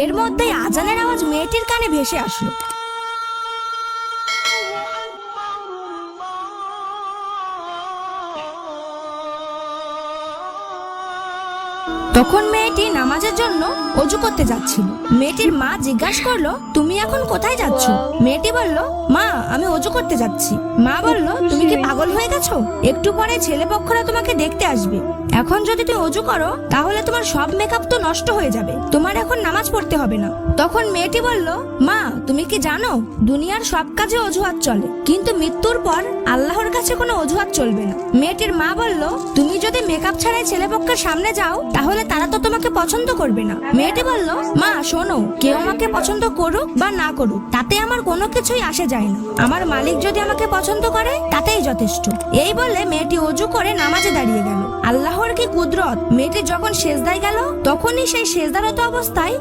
এর মধ্যেই আজানের আওয়াজ মেয়েটির কানে ভেসে আসলো। তখন মেয়েটি নামাজের জন্য অজু করতে যাচ্ছিল। মেয়েটির মা জিজ্ঞাসা করলো, তুমি এখন কোথায় যাচ্ছ? মেয়েটি বলল, মা আমি অজু করতে যাচ্ছি। মা বলল, তুমি কি পাগল হয়ে গেছো? একটু পরে ছেলেপক্ষরা তোমাকে দেখতে আসবে। এখন যদি তুমি অজু করো তাহলে তোমার সব মেকআপ তো নষ্ট হয়ে যাবে, তোমার এখন নামাজ পড়তে হবে না। তখন মেয়েটি বলল, মা তুমি কি জানো দুনিয়ার সব কাজে অজুহাত চলে, কিন্তু মৃত্যুর পর আল্লাহর কাছে কোনো অজুহাত চলবে না। মেয়েটির মা বলল, তুমি যদি মেকআপ ছাড়াই ছেলেপক্ষের সামনে যাও তাহলে তারা তো তোমাকে পছন্দ করবে না। মেয়েটি বলল, মা শোনো, কেউ আমাকে পছন্দ করুক বা না করুক তাতে আমার কোনো কিছুই আসে যায় না, আমার মালিক যদি আমাকে পছন্দ করে তাতেই যথেষ্ট। এই বলে মেয়েটি অজু করে নামাজে দাঁড়িয়ে গেল। আল্লাহর কি কুদরত, মেয়েটি যখন সেজদায় গেল তখনই সেই সেজদারত অবস্থায়